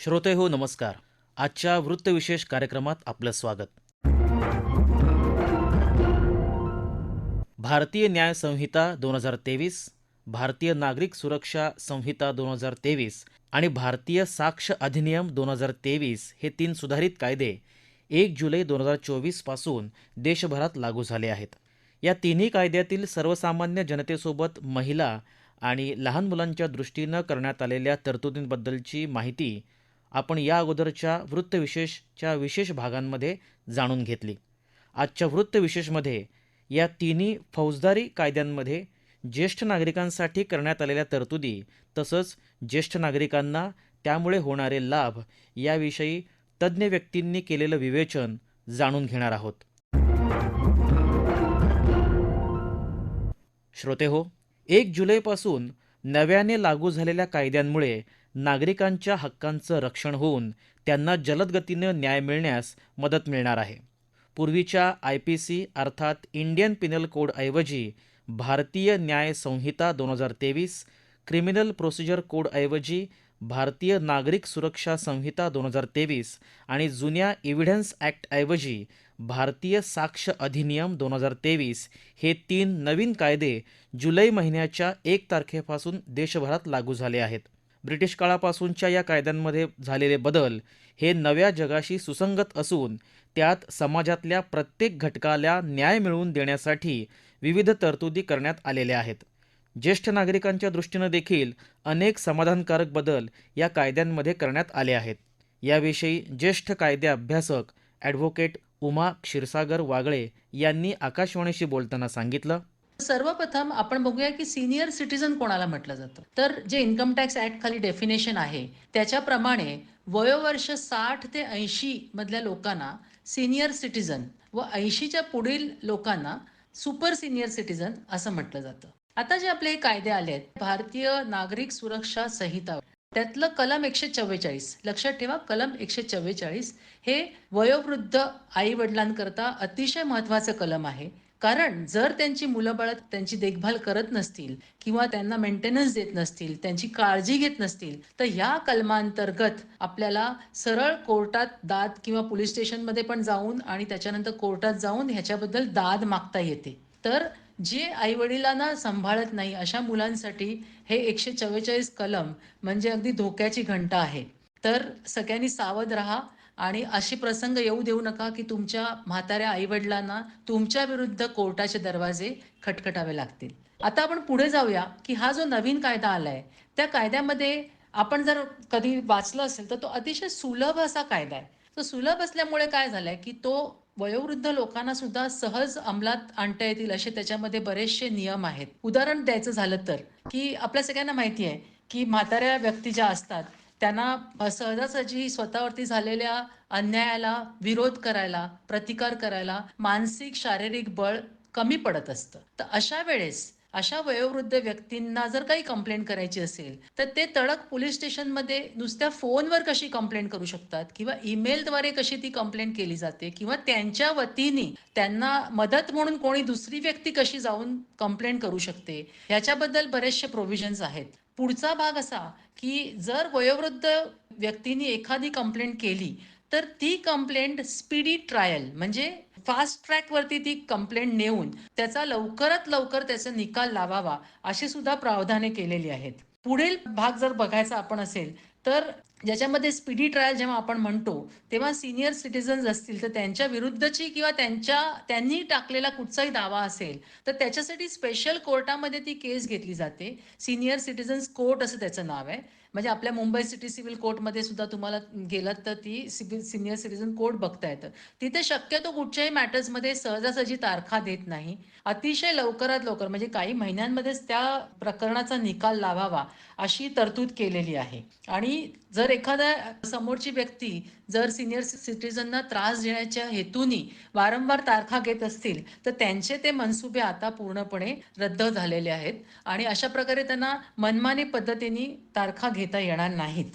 श्रोते हो नमस्कार. आजच्या वृत्तविशेष कार्यक्रमात आपलं स्वागत. भारतीय न्याय संहिता 2023, भारतीय नागरिक सुरक्षा संहिता 2023 आणि भारतीय साक्ष अधिनियम 2023 हे 3 सुधारित कायदे 1 जुलै 2024 पासून देशभरात लागू झाले आहेत. या तिन्ही कायद्यातील सर्वसामान्य जनतेसोबत महिला आणि लहान मुलांच्या दृष्टीनं करण्यात आलेल्या तरतुदींबद्दलची माहिती आपण या अगोदरच्या वृत्तविशेषच्या विशेष भागांमध्ये जाणून घेतली. आजच्या वृत्तविशेषमध्ये या तिन्ही फौजदारी कायद्यांमध्ये ज्येष्ठ नागरिकांसाठी करण्यात आलेल्या तरतुदी तसंच ज्येष्ठ नागरिकांना त्यामुळे होणारे लाभ याविषयी तज्ज्ञ व्यक्तींनी केलेलं विवेचन जाणून घेणार आहोत. श्रोते हो, 1 जुलैपासून नव्याने लागू झालेल्या कायद्यांमुळे नागरिकांच्या हक्कांचं रक्षण होऊन त्यांना जलद गतीनं न्याय मिळण्यास मदत मिळणार आहे. पूर्वीच्या IPC अर्थात इंडियन पिनल कोडऐवजी भारतीय न्याय संहिता 2023, क्रिमिनल प्रोसिजर कोडऐवजी भारतीय नागरिक सुरक्षा संहिता 2023 आणि जुन्या एव्हिडन्स ॲक्टऐवजी भारतीय साक्ष अधिनियम 2023 हे 3 नवीन कायदे जुलै महिन्याच्या 1 तारखेपासून देशभरात लागू झाले आहेत. ब्रिटिश काळापासूनच्या या कायद्यांमध्ये झालेले बदल हे नव्या जगाशी सुसंगत असून त्यात समाजातल्या प्रत्येक घटकाला न्याय मिळवून देण्यासाठी विविध तरतुदी करण्यात आलेल्या आहेत. ज्येष्ठ नागरिकांच्या दृष्टीनं देखील अनेक समाधानकारक बदल या कायद्यांमध्ये करण्यात आले आहेत. याविषयी ज्येष्ठ कायदे अभ्यासक ॲडव्होकेट उमा क्षीरसागर वागळे यांनी आकाशवाणीशी बोलताना सांगितलं. सर्वप्रथम आपण बघूया की सिनियर सिटीजन कोणाला म्हटलं जातं. तर जे इन्कम टॅक्स ऍक्ट खाली डेफिनेशन आहे त्याच्याप्रमाणे वयोवर्ष 60 ते 80 मधल्या लोकांना सिनियर सिटीजन व 80च्या पुढील लोकांना सुपर सिनियर सिटीजन असं म्हटलं जातं. आता जे आपले कायदे आले आहेत, भारतीय नागरिक सुरक्षा संहिता, त्यातलं कलम 144 लक्षात ठेवा. कलम 144 हे वयोवृद्ध आई वडिलांकरता अतिशय महत्वाचं कलम आहे. कारण जर त्यांची मुलं बाळं त्यांची देखभाल करत नसतील किंवा त्यांना मेंटेनन्स देत नसतील, त्यांची काळजी घेत नसतील, तर ह्या कलमांतर्गत आपल्याला सरळ कोर्टात दाद किंवा पोलीस स्टेशनमध्ये पण जाऊन आणि त्याच्यानंतर कोर्टात जाऊन ह्याच्याबद्दल दाद मागता येते. तर जे आई वडिलांना सांभाळत नाही अशा मुलांसाठी हे 144 कलम म्हणजे अगदी धोक्याची घंटा आहे. तर सगळ्यांनी सावध राहा आणि अशी प्रसंग येऊ देऊ नका की तुमच्या म्हाताऱ्या आईवडिलांना तुमच्या विरुद्ध कोर्टाचे दरवाजे खटखटावे लागतील. आता आपण पुढे जाऊया की हा जो नवीन कायदा आलाय त्या कायद्यामध्ये आपण जर कधी वाचलं असेल तर तो अतिशय सुलभ असा कायदा आहे. तो सुलभ असल्यामुळे काय झालंय की तो वयोवृद्ध लोकांना सुद्धा सहज अंमलात आणता येतील असे त्याच्यामध्ये बरेचसे नियम आहेत. उदाहरण द्यायचं झालं तर की आपल्या सगळ्यांना माहिती आहे की म्हाताऱ्या व्यक्ती ज्या असतात त्यांना सहजासहजी स्वतःवरती झालेल्या अन्यायाला विरोध करायला, प्रतिकार करायला मानसिक शारीरिक बळ कमी पडत असतं. तर अशा वेळेस अशा वयोवृद्ध व्यक्तींना जर काही कंप्लेंट करायची असेल तर ते तडक पोलीस स्टेशनमध्ये नुसत्या फोनवर कशी कंप्लेंट करू शकतात किंवा ईमेलद्वारे कशी ती कंप्लेंट केली जाते किंवा त्यांच्या वतीने त्यांना मदत म्हणून कोणी दुसरी व्यक्ती कशी जाऊन कंप्लेंट करू शकते ह्याच्याबद्दल बरेचसे प्रोव्हिजन्स आहेत. पुढचा भाग असा की जर वयोवृद्ध व्यक्तीने एखादी कंप्लेंट केली तर ती कंप्लेंट स्पीडी ट्रायल म्हणजे फास्ट ट्रॅक वरती ती कंप्लेंट नेऊन त्याचा लवकरात लवकर त्याचा निकाल लावावा अशी सुद्धा प्रावधाने केलेली आहेत. पुढील भाग जर बघायचा आपण असेल तर ज्याच्यामध्ये स्पीडी ट्रायल जेव्हा आपण म्हणतो तेव्हा सिनियर सिटीजन्स असतील तर त्यांच्या विरुद्धची किंवा त्यांनी टाकलेला कुठचाही दावा असेल तर त्याच्यासाठी स्पेशल कोर्टामध्ये ती केस घेतली जाते. सिनियर सिटीजन्स कोर्ट असं त्याचं नाव आहे. म्हणजे आपल्या मुंबई सिटी सिव्हिल कोर्टमध्ये सुद्धा तुम्हाला गेलात तर ती सिनियर सिटीजन कोर्ट बघता येतं. तिथे शक्यतो कुठच्याही मॅटर्समध्ये सहजासहजी तारखा देत नाही. अतिशय लवकरात लवकर म्हणजे काही महिन्यांमध्येच त्या प्रकरणाचा निकाल लावावा अशी तरतूद केलेली आहे. आणि जर एखाद्या समोरची व्यक्ती जर सिनियर सिटीजनना त्रास देण्याच्या हेतूनी वारंवार तारखा घेत असतील तर त्यांचे ते मनसुबे आता पूर्णपणे रद्द झालेले आहेत आणि अशा प्रकारे त्यांना मनमानी पद्धतीने तारखा घेता येणार नाहीत.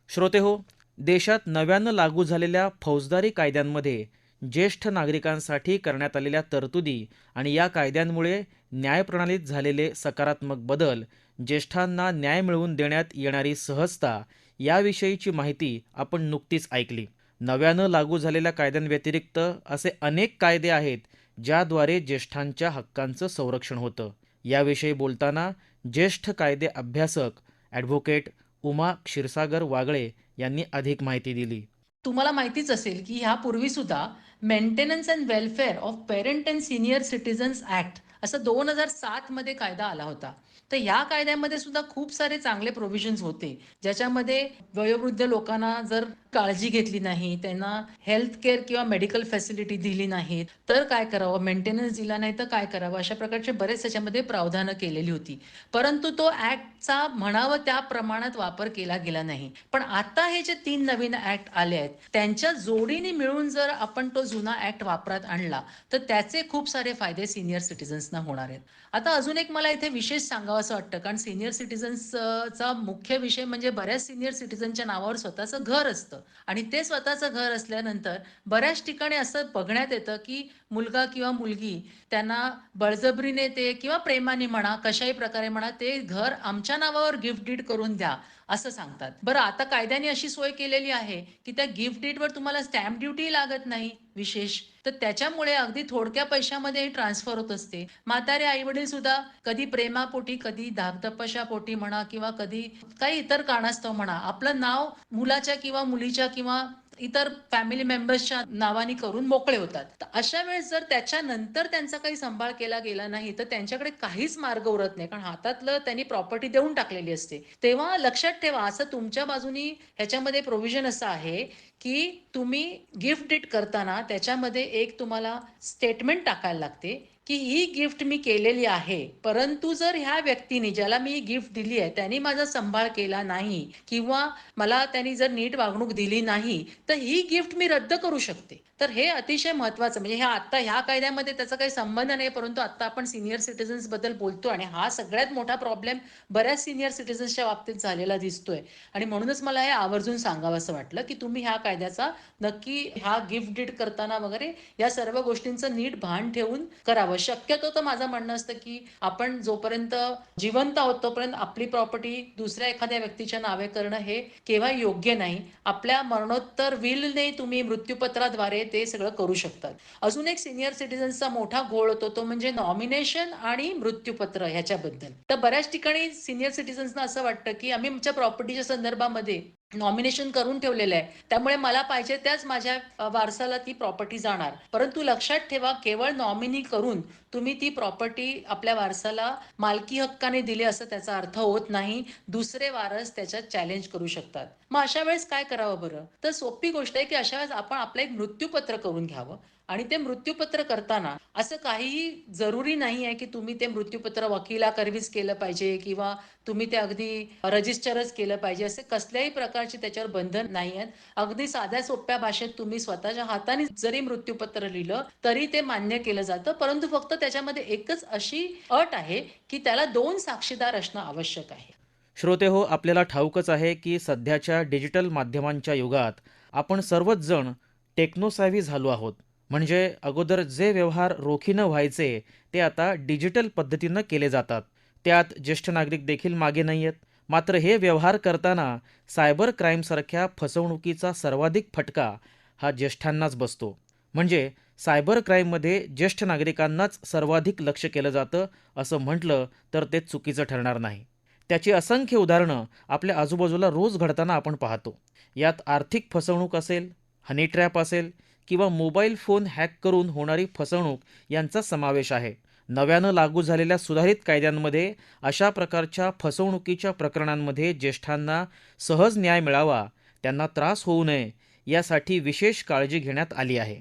श्रोते हो, देशात नव्यानं लागू झालेल्या फौजदारी कायद्यांमध्ये ज्येष्ठ नागरिकांसाठी करण्यात आलेल्या तरतुदी आणि या कायद्यांमुळे न्यायप्रणालीत झालेले सकारात्मक बदल, ज्येष्ठांना न्याय मिळवून देण्यात येणारी सहजता याविषयीची माहिती आपण नुकतीच ऐकली. नव्यानं लागू झालेल्या कायद्यांव्यतिरिक्त असे अनेक कायदे आहेत ज्याद्वारे ज्येष्ठांच्या हक्कांचं संरक्षण होतं. याविषयी बोलताना ज्येष्ठ कायदे अभ्यासक ॲडव्होकेट उमा क्षीरसागर वागळे यांनी अधिक माहिती दिली. तुम्हाला माहितीच असेल की ह्यापूर्वी सुद्धा maintenance and welfare of parent and senior citizens act असं 2007 मध्ये कायदा आला होता. तर ह्या कायद्यामध्ये सुद्धा खूप सारे चांगले प्रोव्हिजन्स होते, ज्याच्यामध्ये वयोवृद्ध लोकांना जर काळजी घेतली नाही, त्यांना हेल्थ केअर किंवा मेडिकल फॅसिलिटी दिली नाहीत तर काय करावं, मेंटेनन्स दिला नाही तर काय करावं, अशा प्रकारचे बरेच त्याच्यामध्ये प्रावधानं केलेली होती. परंतु तो ऍक्टचा म्हणावं त्या प्रमाणात वापर केला गेला नाही. पण आता हे जे 3 नवीन ऍक्ट आले आहेत त्यांच्या जोडीने मिळून जर आपण तो जुना ऍक्ट वापरात आणला तर त्याचे खूप सारे फायदे सिनियर सिटीजन्सना होणार आहेत. आता अजून एक मला इथे विशेष सांगावं असं वाटतं, कारण सिनियर सिटीजन्सचा मुख्य विषय म्हणजे बऱ्याच सिनियर सिटीजनच्या नावावर स्वतःचं घर असतं आणि ते स्वतःचं घर असल्यानंतर बऱ्याच ठिकाणी असं बघण्यात येतं की मुलगा किंवा मुलगी त्यांना बळजबरीने ते किंवा प्रेमाने म्हणा कशाही प्रकारे म्हणा ते घर आमच्या नावावर गिफ्ट डीड करून द्या असं सांगतात. बरं, आता कायद्याने अशी सोय केलेली आहे की त्या गिफ्ट डीडवर तुम्हाला स्टॅम्प ड्युटी लागत नाही विशेष, तर त्याच्यामुळे अगदी थोडक्या पैशामध्ये ट्रान्सफर होत असते. म्हातारे आई वडील सुद्धा कधी प्रेमापोटी, कधी धाकधपशापोटी म्हणा किंवा कधी काही इतर कारणास्तव म्हणा आपलं नाव मुलाच्या किंवा मुलीच्या किंवा इतर फॅमिली मेंबर्सच्या नावाने करून मोकळे होतात. तर अशा वेळेस जर त्याच्यानंतर त्यांचा काही सांभाळ केला गेला नाही तर त्यांच्याकडे काहीच मार्ग उरत नाही, कारण हातातलं त्यांनी प्रॉपर्टी देऊन टाकलेली असते. तेव्हा लक्षात ठेवा, असं तुमच्या बाजूनी ह्याच्यामध्ये प्रोव्हिजन असं आहे की तुम्ही गिफ्ट डीड करताना त्याच्यामध्ये एक तुम्हाला स्टेटमेंट टाकायला लागते की ही गिफ्ट मी केलेली आहे, परंतु जर ह्या व्यक्तीने ज्याला मी गिफ्ट दिली आहे त्यांनी माझा सांभाळ केला नाही किंवा मला त्यांनी जर नीट वागणूक दिली नाही तर ही गिफ्ट मी रद्द करू शकते. तर हे अतिशय महत्वाचं, म्हणजे ह्या कायद्यामध्ये त्याचा काही संबंध नाही, परंतु आता आपण सिनियर सिटीजन्स बद्दल बोलतो आणि हा सगळ्यात मोठा प्रॉब्लेम बऱ्याच सिनियर सिटीजन्सच्या बाबतीत झालेला दिसतोय. आणि म्हणूनच मला हे आवर्जून सांगावं असं वाटलं की तुम्ही ह्या कायद्याचा नक्की हा गिफ्ट डीड करताना वगैरे या सर्व गोष्टींचं नीट भान ठेवून करावं. शक्यतो तर माझं म्हणणं असतं की आपण जोपर्यंत जिवंत आहोत तोपर्यंत आपली प्रॉपर्टी दुसऱ्या एखाद्या व्यक्तीच्या नावे करणं हे केव्हा योग्य नाही. आपल्या मरणोत्तर विलने तुम्ही मृत्यूपत्राद्वारे ते सगळं करू शकतात. अजून एक सिनियर सिटीजन्सचा मोठा घोळ होतो तो म्हणजे नॉमिनेशन आणि मृत्यूपत्र ह्याच्याबद्दल. तर बऱ्याच ठिकाणी सिनियर सिटीजन्सना असं वाटतं की आम्ही आमच्या प्रॉपर्टीच्या संदर्भामध्ये नॉमिनेशन करून ठेवलेलं आहे, त्यामुळे मला पाहिजे त्याच माझ्या वारसाला ती प्रॉपर्टी जाणार. परंतु लक्षात ठेवा, केवळ नॉमिनी करून तुम्ही ती प्रॉपर्टी आपल्या वारसाला मालकी हक्काने दिली असं त्याचा अर्थ होत नाही. दुसरे वारस त्याच्यात चॅलेंज करू शकतात. मग अशा वेळेस काय करावं बरं? तर सोपी गोष्ट आहे की अशा वेळेस आपण आपलं एक मृत्यूपत्र करून घ्यावं आणि ते मृत्यूपत्र करताना असं काहीही जरुरी नाही आहे की तुम्ही ते मृत्यूपत्र वकिलाकरवीच केलं पाहिजे किंवा तुम्ही ते अगदी रजिस्टरच केलं पाहिजे, असे कसल्याही प्रकारचे त्याच्यावर बंधन नाही आहेत. अगदी साध्या सोप्या भाषेत तुम्ही स्वतःच्या हाताने जरी मृत्यूपत्र लिहिलं तरी ते मान्य केलं जातं, परंतु फक्त त्याच्यामध्ये एकच अशी अट आहे की त्याला 2 साक्षीदार असणं आवश्यक आहे. श्रोते हो, आपल्याला ठाऊकच आहे की सध्याच्या डिजिटल माध्यमांच्या युगात आपण सर्वच जण टेक्नोसॅव्ही झालो आहोत. म्हणजे अगोदर जे व्यवहार रोखीनं व्हायचे ते आता डिजिटल पद्धतीनं केले जातात. त्यात ज्येष्ठ नागरिक देखील मागे नाही आहेत. मात्र हे व्यवहार करताना सायबर क्राईमसारख्या फसवणुकीचा सर्वाधिक फटका हा ज्येष्ठांनाच बसतो. म्हणजे सायबर क्राईममध्ये ज्येष्ठ नागरिकांनाच सर्वाधिक लक्ष केलं जातं असं म्हटलं तर ते चुकीचं ठरणार नाही. त्याची असंख्य उदाहरणं आपल्या आजूबाजूला रोज घडताना आपण पाहतो. यात आर्थिक फसवणूक असेल, हनी ट्रॅप असेल किंवा मोबाईल फोन हॅक करून होणारी फसवणूक यांचा समावेश आहे. नव्यानं लागू झालेल्या सुधारित कायद्यांमध्ये अशा प्रकारच्या फसवणुकीच्या प्रकरणांमध्ये ज्येष्ठांना सहज न्याय मिळावा, त्यांना त्रास होऊ नये यासाठी विशेष काळजी घेण्यात आली आहे.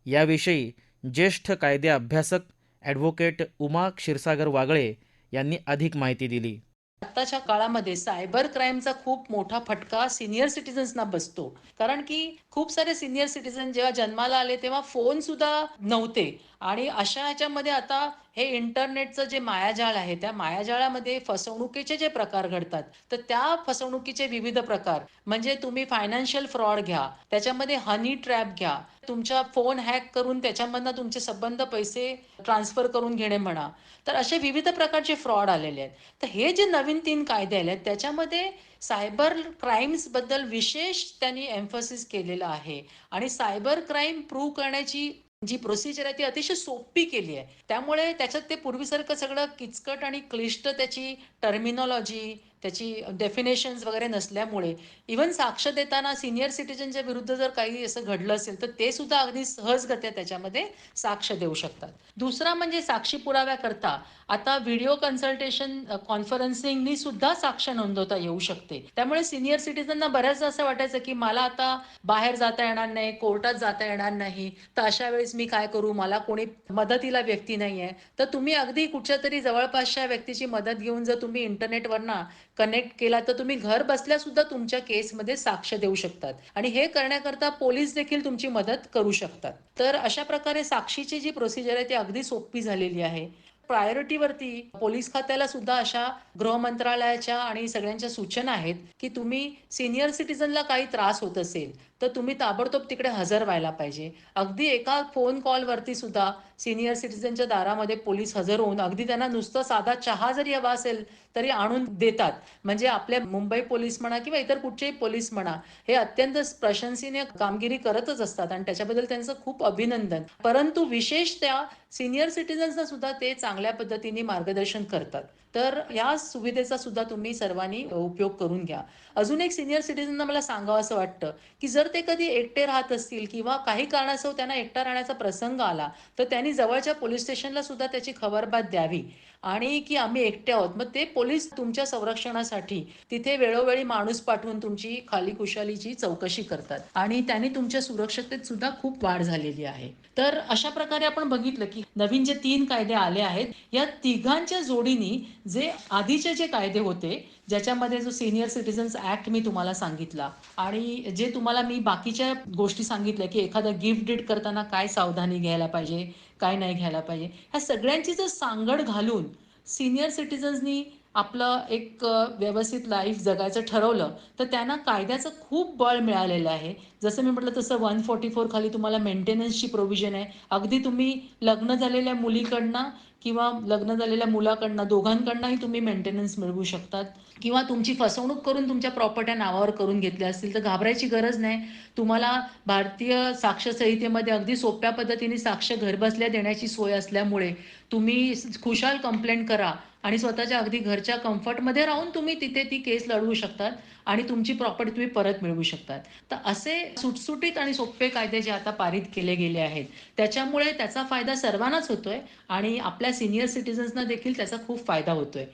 याविषयी ज्येष्ठ कायदे अभ्यासक ॲडव्होकेट उमा क्षीरसागर वागळे यांनी अधिक माहिती दिली. आत्ताच्या काळामध्ये सायबर क्राईमचा खूप मोठा फटका सिनियर सिटीजन्सना बसतो, कारण की खूप सारे सिनियर सिटीजन जेव्हा जन्माला आले तेव्हा फोन सुद्धा नव्हते आणि अशा ह्याच्यामध्ये आता हे इंटरनेटचं जे मायाजाळ आहे, त्या मायाजाळामध्ये फसवणुकीचे जे प्रकार घडतात, तर त्या फसवणुकीचे विविध प्रकार म्हणजे तुम्ही फायनान्शियल फ्रॉड घ्या, त्याच्यामध्ये हनी ट्रॅप घ्या, तुमचा फोन हॅक करून त्याच्यामधनं तुमचे संबंध पैसे ट्रान्सफर करून घेणे म्हणा. तर असे विविध प्रकारचे फ्रॉड आलेले आहेत. तर हे जे नवीन 3 कायदे आले आहेत, त्याच्यामध्ये सायबर क्राईम्सबद्दल विशेष त्यांनी एम्फसिस केलेलं आहे आणि सायबर क्राईम प्रूव्ह करण्याची जी प्रोसिजर आहे ती अतिशय सोपी केली आहे. त्यामुळे त्याच्यात ते पूर्वीसारखं सगळं किचकट आणि क्लिष्ट त्याची टर्मिनॉलॉजी, त्याची डेफिनेशन्स वगैरे नसल्यामुळे इव्हन साक्ष देताना सीनियर सिटिझनच्या विरुद्ध जर काही असं घडलं असेल, तर ते सुद्धा अगदी सहजगत्या त्याच्यामध्ये साक्ष देऊ शकतात. दुसरा म्हणजे साक्षी पुराव्याकरता आता व्हिडिओ कन्सल्टेशन कॉन्फरन्सिंगनी सुद्धा साक्ष नोंदवता येऊ शकते. त्यामुळे सीनियर सिटिझनना बऱ्याचदा असं वाटायचं, की मला आता बाहेर जाता येणार नाही, कोर्टात जाता येणार नाही. तर अशा वेळेस मी काय करू? मला कोणी मदतीला व्यक्ती नाहीये. तर तुम्ही अगदी कुठच्यातरी जवळपासच्या व्यक्तीची मदत घेऊन जर तुम्ही इंटरनेटवरनं कनेक्ट केला, तर तुम्ही घर बसल्या सुद्धा तुमच्या केसमध्ये साक्ष देऊ शकतात आणि हे करण्याकरता पोलीस देखील तुमची मदत करू शकतात. तर अशा प्रकारे साक्षीची जी प्रोसिजर आहे ती अगदी सोपी झालेली आहे. प्रायोरिटीवरती पोलीस खात्याला सुद्धा अशा गृह मंत्रालयाच्या आणि सगळ्यांच्या सूचना आहेत, की तुम्ही सीनियर सिटिझनला काही त्रास होत असेल, तर तुम्ही ताबडतोब तिकडे हजर व्हायला पाहिजे. अगदी एका फोन कॉलवरती सुद्धा सीनियर सिटिझनच्या दारामध्ये पोलीस हजर होऊन अगदी त्यांना नुसता साधा चहा जरी हवा असेल, तरी आणून देतात. म्हणजे आपले मुंबई पोलीस म्हणा किंवा इतर कुठचेही पोलीस म्हणा, हे अत्यंत प्रशंसनीय कामगिरी करतच असतात आणि त्याच्याबद्दल त्यांचं खूप अभिनंदन. परंतु विशेष त्या सीनियर सिटिझन्सना सुद्धा ते चांगल्या पद्धतीने मार्गदर्शन करतात. तर या सुविधेचा सुद्धा तुम्ही सर्वांनी उपयोग करून घ्या. अजून एक सीनियर सिटिझनना मला सांगावसं वाटतं, की जर ते कधी एकटे राहत असतील किंवा काही कारणास्तव त्यांना एकटा राहण्याचा प्रसंग आला, तर त्यांनी जवळच्या पोलीस स्टेशनला सुद्धा त्याची खबरबात द्यावी आणि की आम्ही एकटे आहोत. मग ते पोलीस तुमच्या संरक्षणासाठी तिथे वेळोवेळी माणूस पाठवून तुमची खालीकुशालीची चौकशी करतात आणि त्यांनी तुमच्या सुरक्षतेत सुद्धा खूप वाढ झालेली आहे. तर अशा प्रकारे आपण बघितलं, की नवीन जे 3 कायदे आले आहेत, या तिघांच्या जोडीने जे आधीचे जे कायदे होते, ज्याच्यामध्ये जो सीनियर सिटिझन्स ॲक्ट मी तुम्हाला सांगितला आणि जे तुम्हाला मी बाकीच्या गोष्टी सांगितल्या, की एखादं गिफ्ट डीड करताना काय सावधानी घ्यायला पाहिजे, काय नाही घ्यायला पाहिजे. ह्या सगळ्यांची जर सांगड घालून सीनियर सिटिझन्सनी आपलं एक व्यवस्थित लाईफ जगायचं ठरवलं, तर त्यांना कायद्याचं खूप बळ मिळालेलं आहे. जसं मी म्हटलं तसं 144 खाली तुम्हाला मेंटेनन्सची प्रोव्हिजन आहे. अगदी तुम्ही लग्न झालेल्या मुलीकडनं किंवा लग्न झालेल्या मुलाकडनं दोघांकडनंही तुम्ही मेंटेनन्स मिळवू शकतात किंवा तुमची फसवणूक करून तुमच्या प्रॉपर्ट्या नावावर करून घेतल्या असतील तर घाबरायची गरज नाही. तुम्हाला भारतीय साक्ष संहितेमध्ये अगदी सोप्या पद्धतीने साक्ष घरबसल्या देण्याची सोय असल्यामुळे तुम्ही खुशाल कंप्लेंट करा आणि स्वतःच्या अगदी घरच्या कम्फर्टमध्ये राहून तुम्ही तिथे ती केस लढवू शकतात आणि तुमची प्रॉपर्टी तुम्ही परत मिळवू शकतात. तर असे सुटसुटीत आणि सोपे कायदे जे आता पारित केले गेले आहेत, त्याच्यामुळे त्याचा फायदा सर्वांनाच होतोय आणि आपल्या सीनियर सिटिझन्सना देखील त्याचा खूप फायदा होतोय.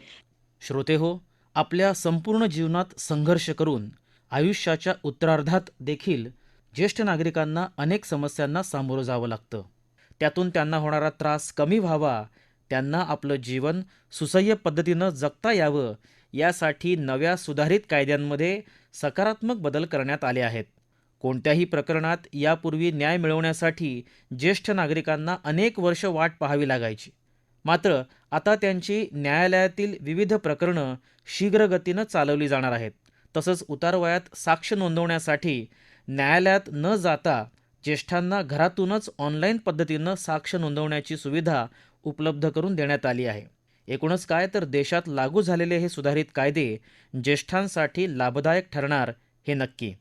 श्रोतेहो, आपल्या संपूर्ण जीवनात संघर्ष करून आयुष्याच्या उत्तरार्धात देखील ज्येष्ठ नागरिकांना अनेक समस्यांना सामोरं जावं लागतं. त्यातून त्यांना होणारा त्रास कमी व्हावा, त्यांना आपलं जीवन सुसह्य पद्धतीनं जगता यावं, यासाठी नव्या सुधारित कायद्यांमध्ये सकारात्मक बदल करण्यात आले आहेत. कोणत्याही प्रकरणात यापूर्वी न्याय मिळवण्यासाठी ज्येष्ठ नागरिकांना अनेक वर्ष वाट पाहावी लागायची. मात्र आता त्यांची न्यायालयातील विविध प्रकरणं शीघ्रगतीनं चालवली जाणार आहेत. तसंच उतारवयात साक्ष नोंदवण्यासाठी न्यायालयात न जाता ज्येष्ठांना घरातूनच ऑनलाईन पद्धतीनं साक्ष नोंदवण्याची सुविधा उपलब्ध करून देण्यात आली आहे. एकूणच काय तर देशात लागू झालेले हे सुधारित कायदे ज्येष्ठांसाठी लाभदायक ठरणार हे नक्की.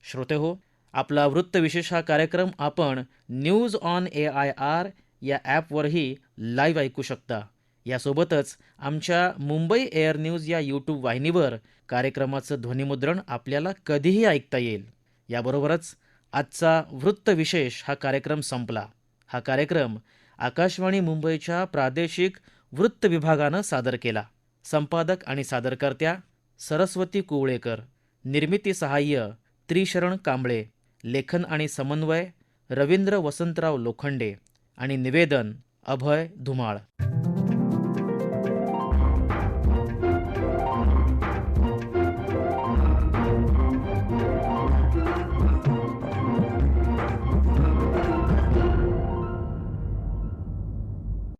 श्रोतेहो, आपला वृत्तविशेष हा कार्यक्रम आपण न्यूज ऑन AIR या ॲपवरही लाईव्ह ऐकू शकता. यासोबतच आमच्या मुंबई एअर न्यूज या यूट्यूब वाहिनीवर कार्यक्रमाचं ध्वनिमुद्रण आपल्याला कधीही ऐकता येईल. याबरोबरच आजचा वृत्तविशेष हा कार्यक्रम संपला. हा कार्यक्रम आकाशवाणी मुंबईच्या प्रादेशिक वृत्त विभागानं सादर केला. संपादक आणि सादरकर्त्या सरस्वती कुवळेकर, निर्मिती सहाय्य त्रिशरण कांबळे, लेखन आणि समन्वय रवींद्र वसंतराव लोखंडे आणि निवेदन अभय धुमाळ.